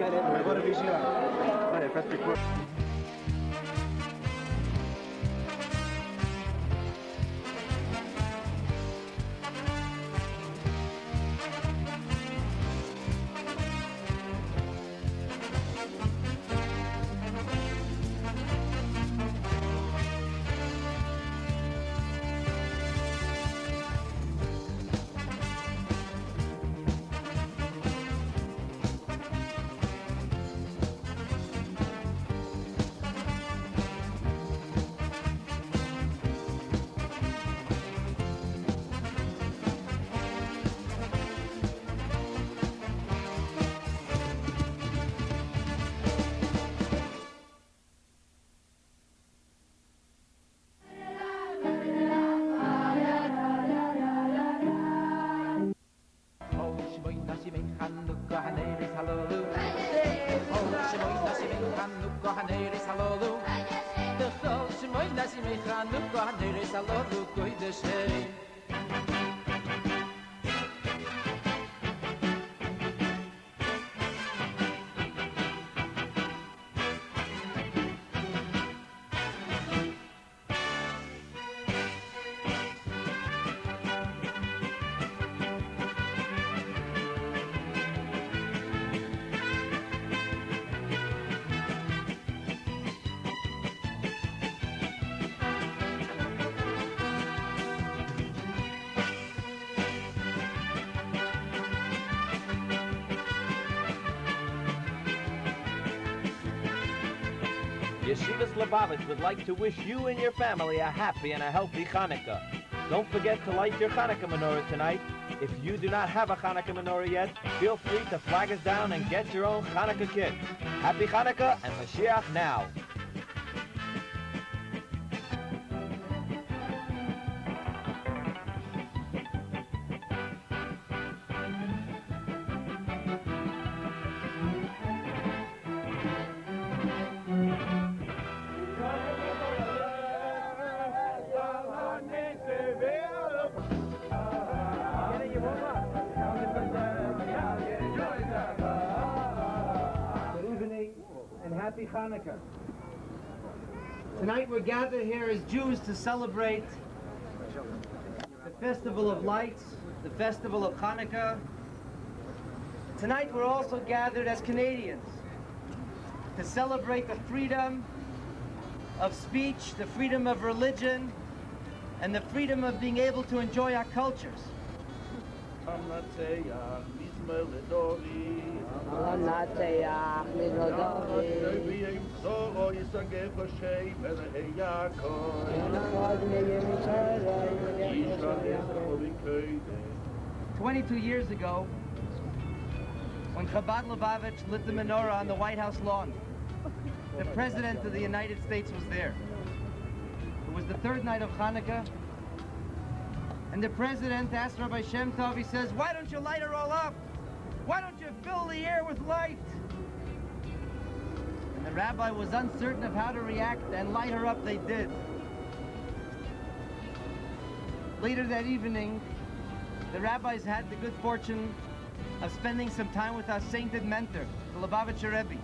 Go to Yeshivas. Alright, press record. Yeshivas Lubavitch would like to wish you and your family a happy and a healthy Chanukah. Don't forget to light your Chanukah menorah tonight. If you do not have a Chanukah menorah yet, feel free to flag us down and get your own Chanukah kit. Happy Chanukah and Mashiach now. Happy Chanukah. Tonight we're gathered here as Jews to celebrate the Festival of Lights, the Festival of Chanukah. Tonight we're also gathered as Canadians to celebrate the freedom of speech, the freedom of religion, and the freedom of being able to enjoy our cultures. "22 years ago, when Chabad Lubavitch lit the menorah on the White House lawn, the President of the United States was there. It was the third night of Chanukah, and the President asked Rabbi Shem Tov, he says, 'Why don't you light her all up? Why don't you fill the air with light?' And the rabbi was uncertain of how to react, and light her up they did. Later that evening, the rabbis had the good fortune of spending some time with our sainted mentor, the Lubavitcher Rebbe.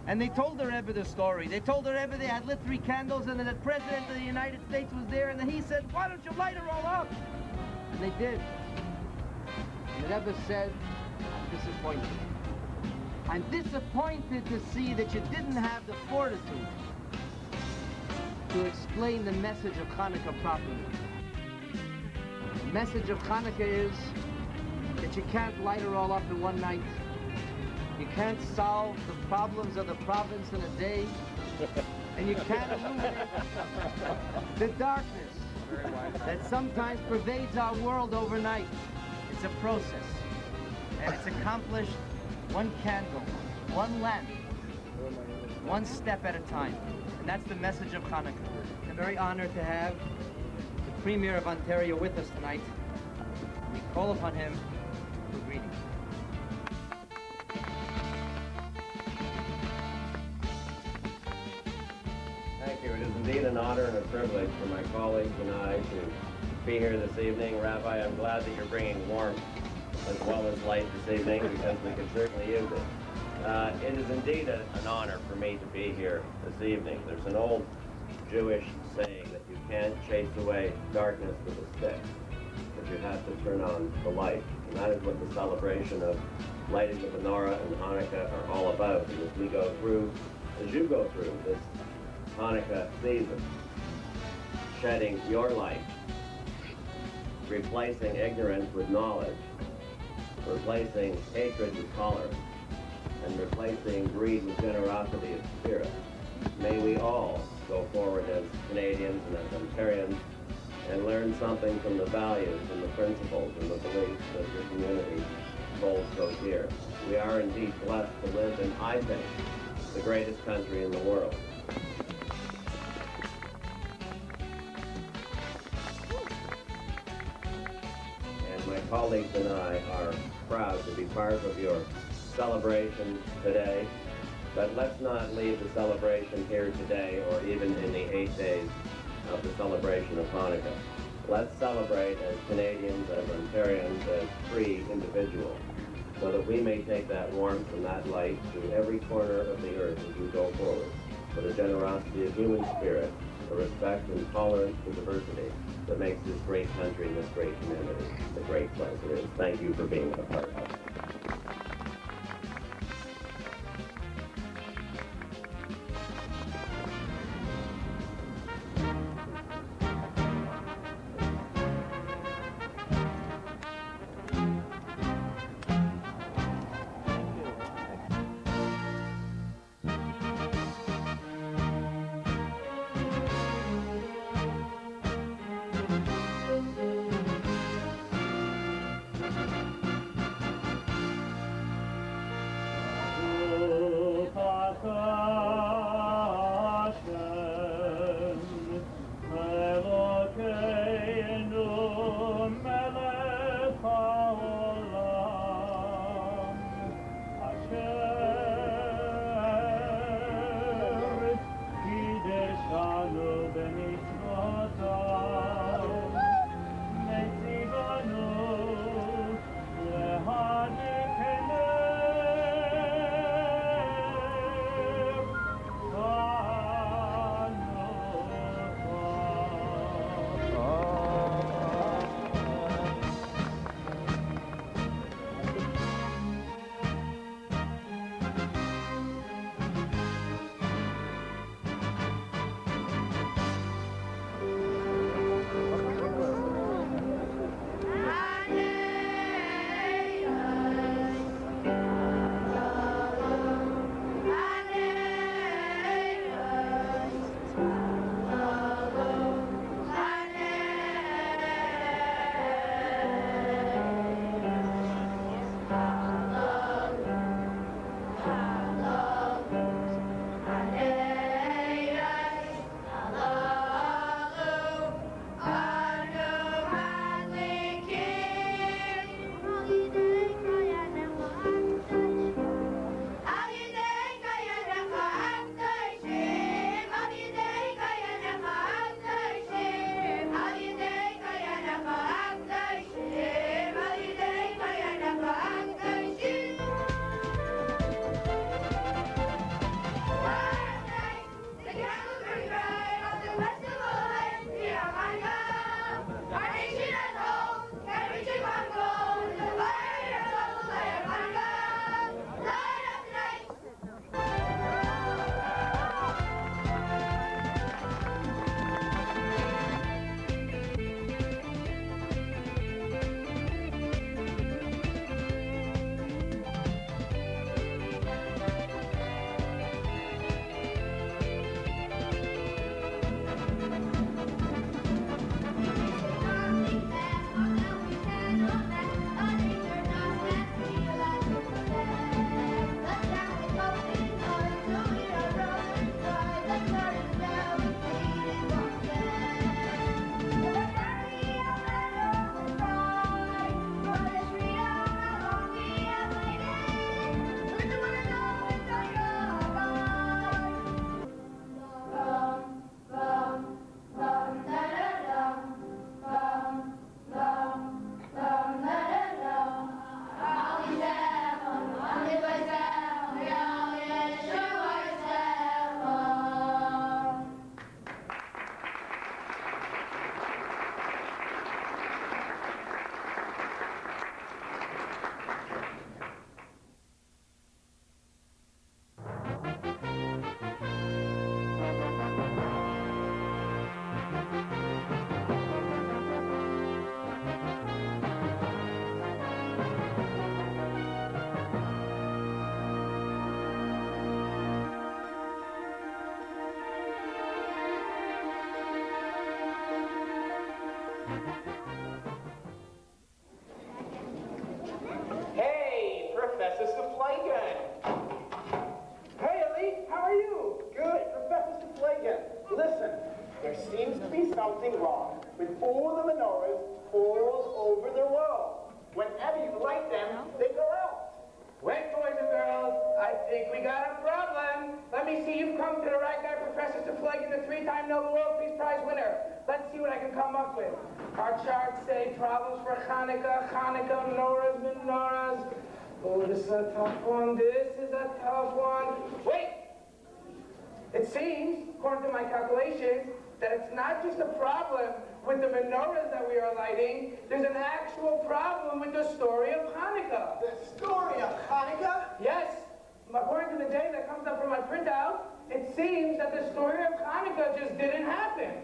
And they told the Rebbe the story. They told the Rebbe they had lit 3 candles, and then the President of the United States was there, and then he said, 'Why don't you light her all up?' And they did. And the Rebbe said, 'I'm disappointed. I'm disappointed to see that you didn't have the fortitude to explain the message of Chanukah properly. The message of Chanukah is that you can't light her all up in one night. You can't solve the problems of the province in a day. And you can't illuminate the darkness that sometimes pervades our world overnight. It's a process. And it's accomplished one candle, one lamp, one step at a time. And that's the message of Chanukah. I'm very honored to have the Premier of Ontario with us tonight. We call upon him for greetings. Thank you. It is indeed an honor and a privilege for my colleagues and I to be here this evening. Rabbi, I'm glad that you're bringing warmth as well as light this evening, because we can certainly use it. It is indeed an honor for me to be here this evening. There's an old Jewish saying that you can't chase away darkness with a stick, but you have to turn on the light. And that is what the celebration of lighting the menorah and Hanukkah are all about. And as we go through, as you go through this Hanukkah season, shedding your light, replacing ignorance with knowledge, replacing hatred with tolerance, and replacing greed with generosity of spirit. May we all go forward as Canadians and as Ontarians and learn something from the values and the principles and the beliefs that your community holds so dear. We are indeed blessed to live in, I think, the greatest country in the world. And my colleagues and I are proud to be part of your celebration today. But let's not leave the celebration here today or even in the 8 days of the celebration of Hanukkah. Let's celebrate as Canadians, as Ontarians, as free individuals, so that we may take that warmth and that light to every corner of the earth as we go forward, for the generosity of human spirit, the respect and tolerance for diversity that makes this great country and this great community the great place it is. Thank you for being a part of it. all over the world. Whenever you light them, they go out. Wait, boys and girls, I think we got a problem. Let me see, you've come to the right guy, Professor Teflagin, the 3-time Nobel World Peace Prize winner. Let's see what I can come up with. Our charts say problems for Chanukah, menorahs. Oh, this is a tough one, Wait! It seems, according to my calculations, that it's not just a problem with the menorahs that we are lighting, there's an actual problem with the story of Hanukkah. The story of Hanukkah? Yes, according to the data that comes up from my printout, it seems that the story of Hanukkah just didn't happen.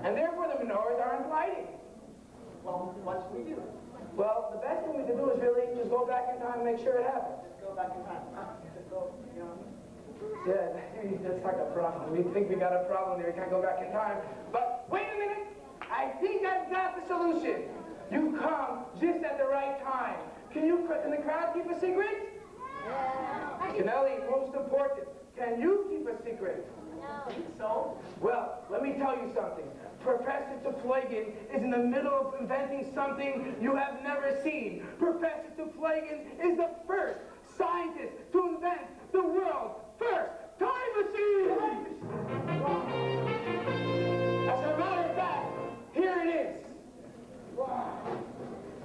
And therefore the menorahs aren't lighting. Well, what should we do? Well, the best thing we can do is really just go back in time and make sure it happens. Go back in time. Just go, Yeah, that's like a problem. We think we got a problem there, we can't go back in time. But wait a minute, I think I've got the solution. You've come just at the right time. Can the crowd keep a secret? Yeah. Canelli, most important, can you keep a secret? No. So? Well, let me tell you something. Professor Teflagin is in the middle of inventing something you have never seen. Professor Teflagin is the first scientist to invent the world's first time machine! As a matter of fact, here it is. Wow.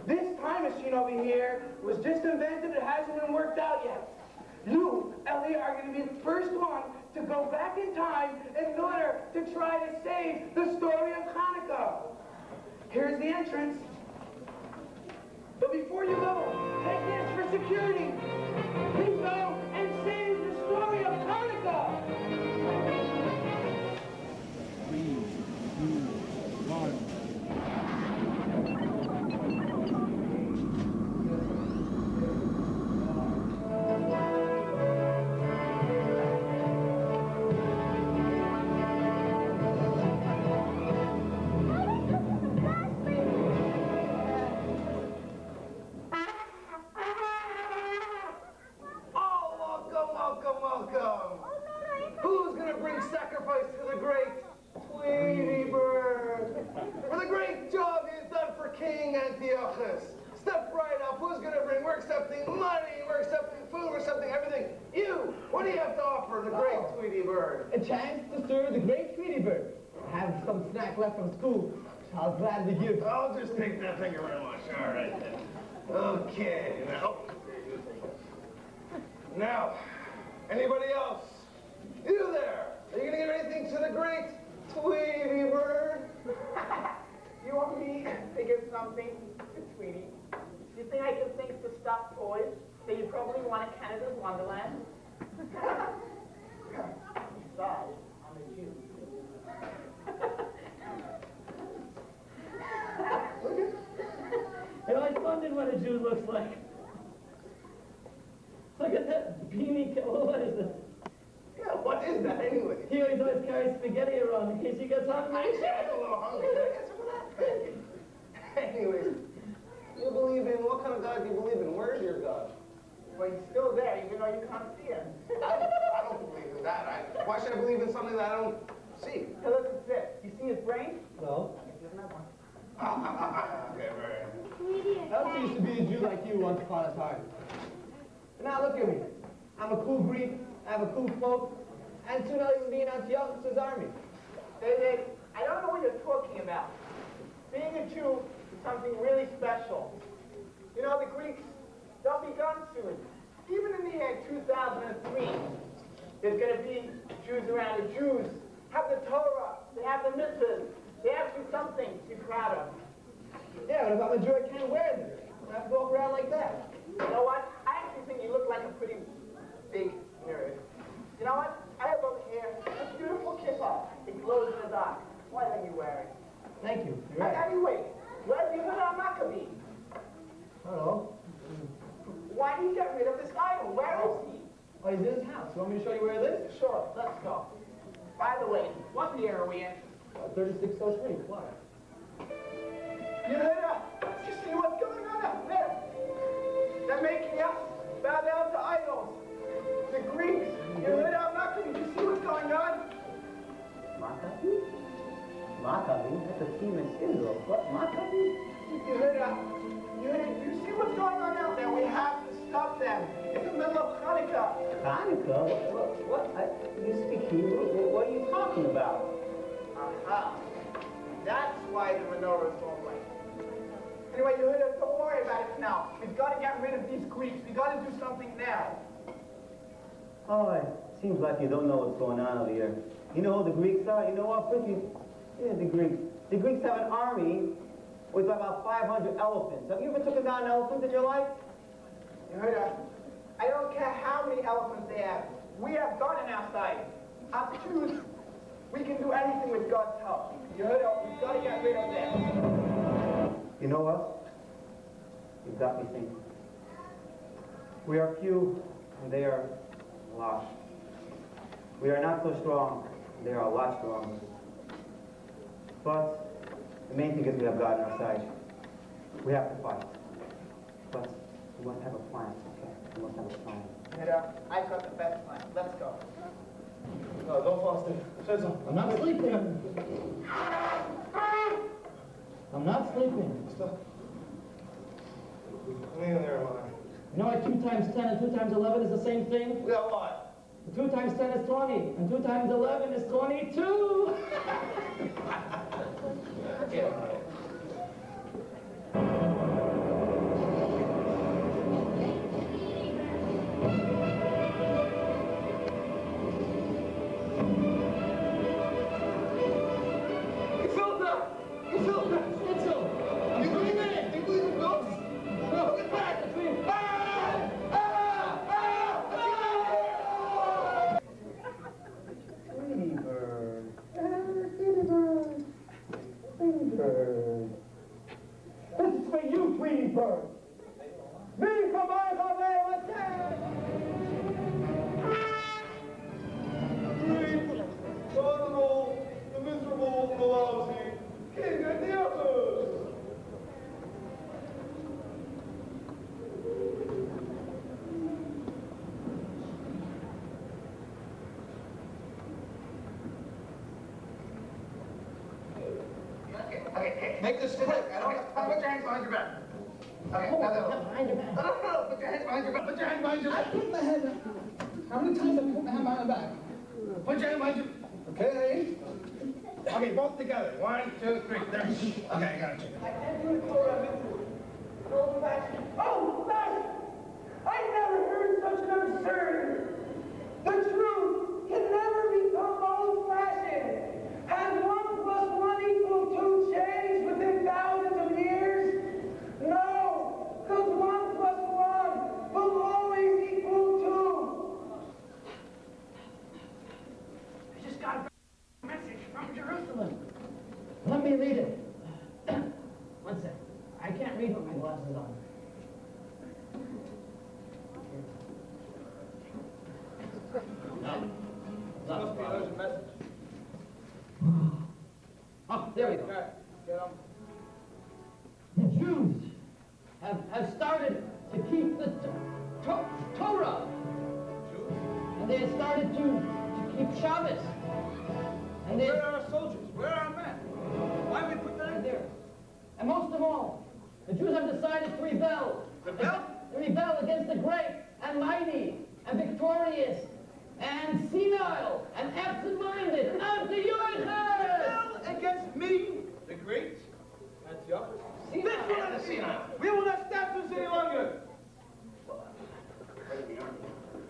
This time machine over here was just invented. It hasn't been worked out yet. You, Ellie, are going to be the first one to go back in time in order to try to save the story of Hanukkah. Here's the entrance. But before you go, take this for security. Please go and save the story of Hanukkah. 3, 2, 1. Who's gonna bring sacrifice to the great Tweety Bird? For the great job he's done for King Antiochus. Step right up. Who's gonna bring? We're accepting money. We're accepting food. We're accepting everything. You. What do you have to offer the great Tweety Bird? A chance to serve the great Tweety Bird. I have some snack left from school. I'll gladly give. I'll just take that. Thank you very much. All right then. Okay. Now, anybody else? You there? Are you gonna give anything to the great Tweety Bird? You want me to give something to Tweety? Do you think I can think to stuffed toys that you probably want at Canada's Wonderland? Besides, I'm a Jew. You know, I wondered what a Jew looks like. Look at that beanie. What is this? Yeah, what is that anyway? He always carries spaghetti around in case he gets hungry. I'm a little hungry. Can I get some of that? Anyways, you believe in, what kind of God do you believe in? Where's your God? Well, he's still there, even though you can't see him. I don't believe in that. Why should I believe in something that I don't see? Hey, look at this. You see his brain? No. He doesn't have one. Okay, very I also used to be a Jew like you once upon a time. But now look at me. I'm a cool Greek, I have a cool cloak, and soon I'll even be in Antiochus' army. Hey, I don't know what you're talking about. Being a Jew is something really special. You know, the Greeks, they'll be gone soon. Even in the year 2003, there's going to be Jews around. The Jews have the Torah, they have the mitzvahs, they have to do something to be proud of. Yeah, but if I'm a Jew, I can't wear this. I have to walk around like that. You know what? I actually think you look like a pretty big nerd. You know what? I have over here this beautiful kippah. It glows in the dark. Why don't you wear it? Thank you. You're right. Anyway, where's Yehuda Maccabee? Hello. Why did he get rid of this idol? Where is he? Oh, he's in his house. You want me to show you where it is? Sure, let's go. By the way, what year are we in? 3603. Why? Yehuda, you see what's going on up there? They're making us bow down to idols. The Greeks. Yehuda Maccabee, you see what's going on? Maccabee? Maccabee? That's a You see what's going on out there? We have to stop them. It's the middle of Chanukah. Chanukah? What? You speak Hebrew? What are you talking about? Aha. That's why the menorah is all right. Anyway, Yehuda, don't worry about it now. We've got to get rid of these Greeks. We've got to do something now. Oh, it seems like you don't know what's going on over here. You know who the Greeks are? You know what? Yeah, the Greeks. The Greeks have an army with about 500 elephants. Have you ever taken down an elephant in your life? Yehuda, I don't care how many elephants they have. We have God on our side. Up to we can do anything with God's help. Yehuda, we've got to get rid of them. You know what? You've got me thinking. We are few, and they are a lot. We are not so strong, and they are a lot stronger. But the main thing is we have God on our side. We have to fight. But we must have a plan, okay? We must have a plan. Yehuda, I've got the best plan. Let's go. No, don't fall asleep. I'm not sleeping. I'm not sleeping. Stop. Come in there, man. You know like 2 times 10 and 2 times 11 is the same thing? Yeah, what? 2 times 10 is 20, and 2 times 11 is 22. This is for you, Tweety Bird. Me for my Cardinal, the miserable, the lousy, king of the others. Okay, make this quick. I don't have time. Put your hands behind your back. Okay, now behind your back. No. Put your hands behind your back. Put your hands behind your back. I put my head up. How many times have I put my hand behind the back? Put your hand behind your Okay. Okay, both together. 1, 2, 3. There. Okay, I got you. I can't do it, Cora. Go back. Oh, back! I never heard such an absurd. The truth can never become old-fashioned. Has 1 plus 1 equal 2 changed within thousands of years? No, because 1 plus 1 will always equal 2. I just got a message from Jerusalem. Let me read it. 1 sec. I can't read with my glasses on. No. Must be an urgent message. Oh, there we go. The Jews have started to keep the Torah. And they have started to keep Shabbos. And they, Where are our soldiers? Where are our men? Why we put that in there? and most of all, the Jews have decided to rebel. Rebel? Rebel against the great and mighty and victorious and senile and absent-minded Antiochus! Rebel against me, the great Antiochus. This will not senile. We will not stand this any longer.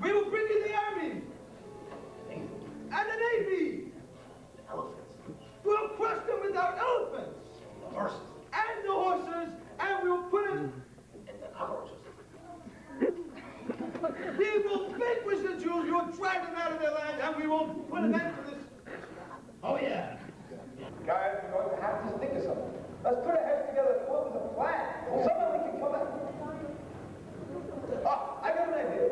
We will bring in the army and the navy. We'll crush them with our elephants. The horses. And the horses, and we'll put them in the horses. We will vanquish the Jews, we will drive them out of their land, and we will put an end to this. Oh, yeah. Guys, we're going to have to think of something. Let's put our heads together and come up with a plan. Somehow we can come up. Oh, I got an idea.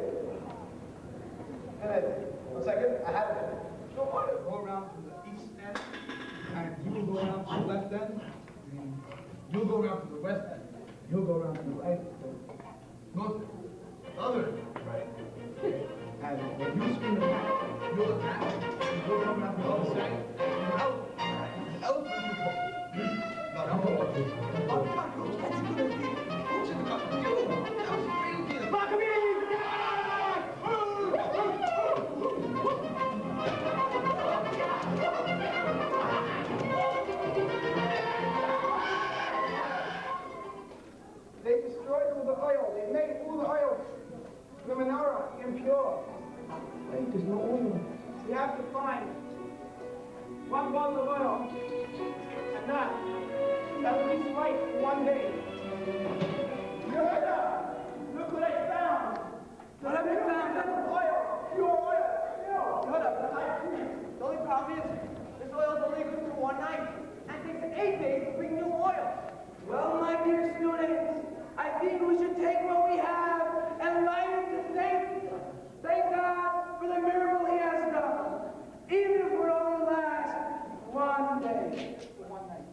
An idea. 1 second, I have it. So what? Go around to the east end, and you will go around to the left end, and you'll go around to the west end, you'll go around to the right end. Go to the other end, right? And when you swing the bat, you'll attack, and you'll come around to the other side, and the elephant will fall. They destroyed all the oil. They made all the oil, the menorah, impure. Wait, there's no oil. We have to find one bottle of oil, and that will be light for one day. Look what I found. What have you found? Oil, pure oil. The only problem is, this oil's only good for one night, and it takes 8 days to bring new oil. Well, my dear students, I think we should take what we have and light it to thank God for the miracle He has done, even if it only lasts one day. One night.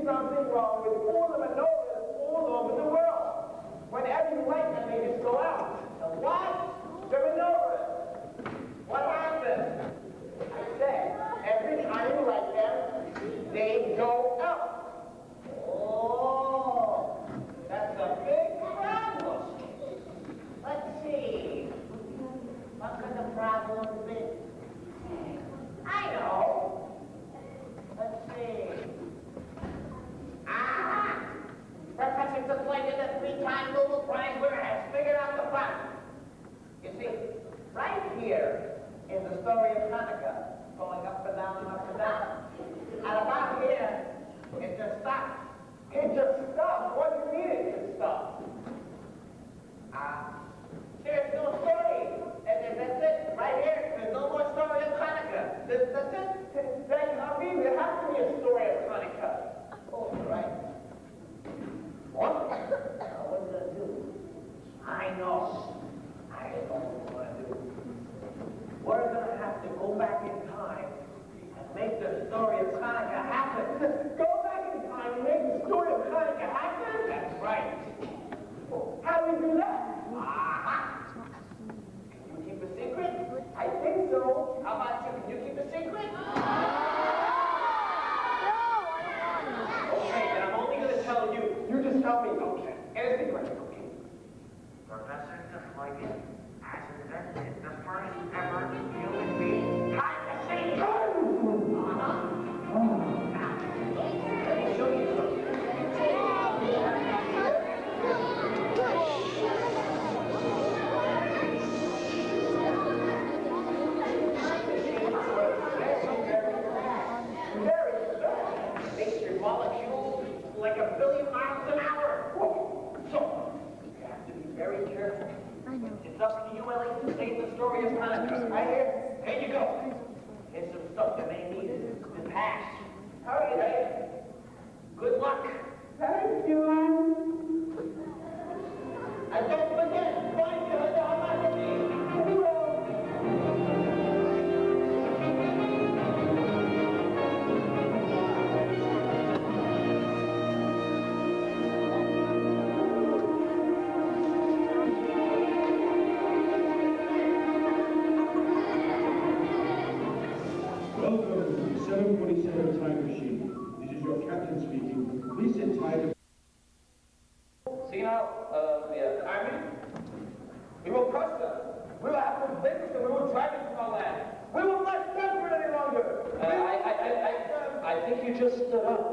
Something wrong with all the menorahs all over the world. Whenever you light them, they just go out. The what? The menorahs. What happened? I said, every time you light them, they go out. Oh, that's a big problem. Let's see. What could the problem be? I know. Let's see. Ah! Professor Deflated, the three-time Nobel Prize winner, has figured out the problem. You see, right here is the story of Chanukah, going up and down and up and down. And about here, it just stops. It just stopped. What do you mean it just stopped? There's no story. That's it. Right here, there's no more story of Chanukah. That's it. That can't be. There has to be a story of Chanukah. Oh, right. What? What are you going to do? I know. I know what we're going to do. We're going to have to go back in time and make the story of Chanukah happen. Go back in time and make the story of Chanukah happen? That's right. How do we do that? Aha! Can you keep a secret? I think so. How about you? Can you keep a secret? Okay, then I'm only going to tell you. You just tell me. Okay. And a secret. Okay. Professor Deflated has invented the first ever human being time machine. Now, let me show you something. Makes your molecules like 1 billion miles an hour. So, you have to be very careful. It's up to you, Ellie, to save the story of Chanukah. Right here. Here you go. Here's some stuff you may need to pass. Hurry, Ellie. Good luck. Thank you. 747 Tiger Sheep. This is your captain speaking. Please sit tight. See now, the army? We will crush them. We will have to vanquish them. We will drive them from our land. We will not stand for it any longer. I think you just stood up.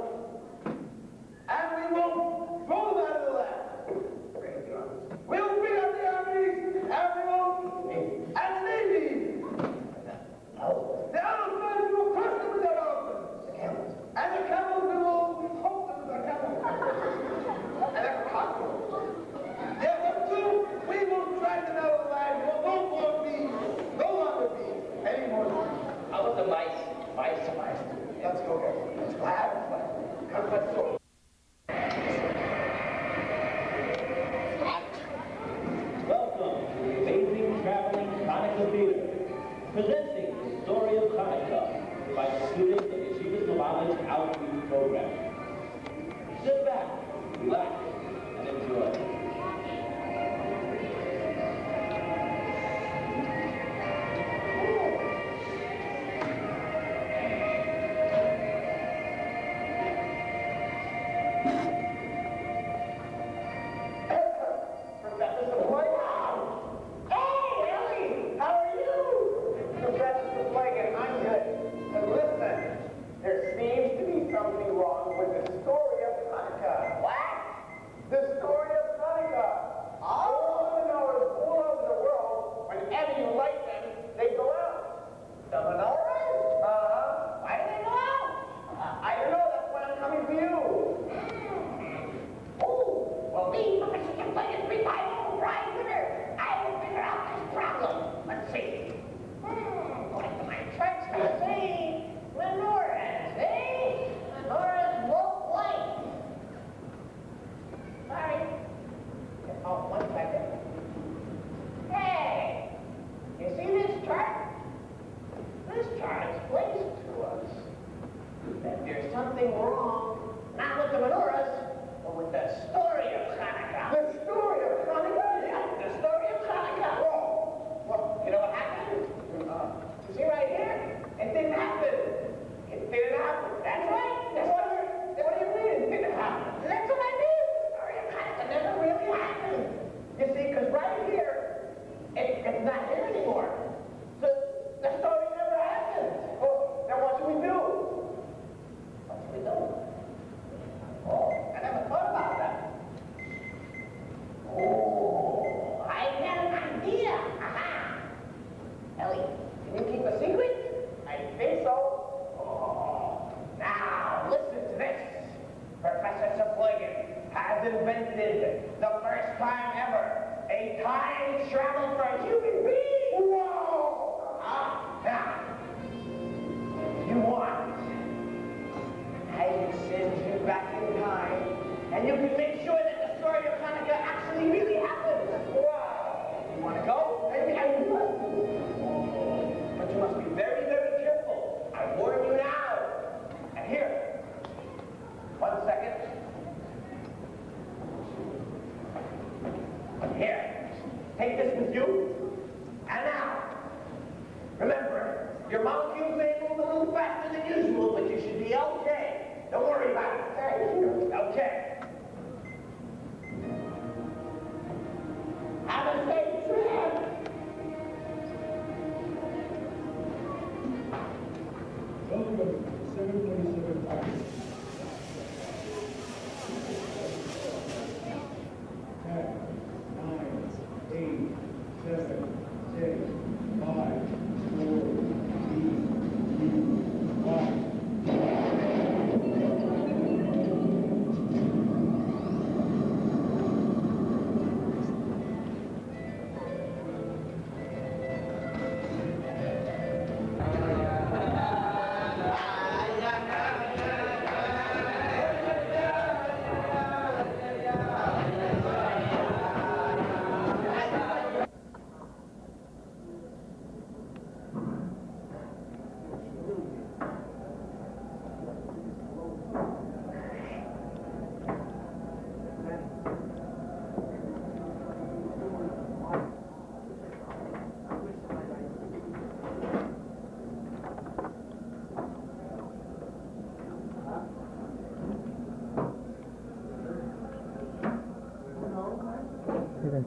And we will throw them out of the land. We will bring out the armies, and we will, and the navy. The elephants, we will crush them with their elephants. And the camels, we will poke them with our camels. And the cockroaches. Yeah, but too, we will drag them out of the land. Will no more be, no longer be any more. How about the mice? Mice. Let's go get one. Let's have fun. Come, let's go. Welcome to the amazing traveling Chanukah Theater, presenting the story of Chanukah by the students of Yeshivas Lubavitch Outreach Program. Sit back, relax, and enjoy.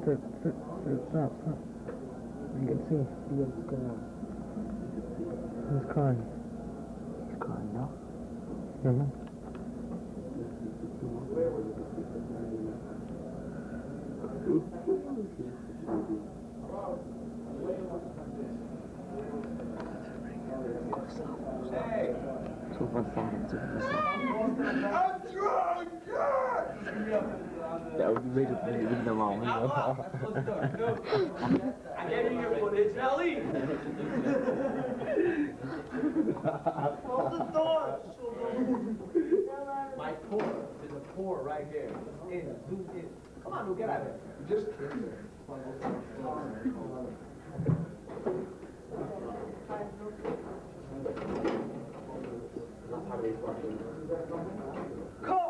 Stop. You can see. What's going on? He's crying. He's crying now? Mm-hmm. Hey! So fast. I'm drunk! That would be really normal. I gave you your footage, now leave! Hold the door! My pour is a pour right here. In, zoom in. Come on, we'll get out of here. Just Come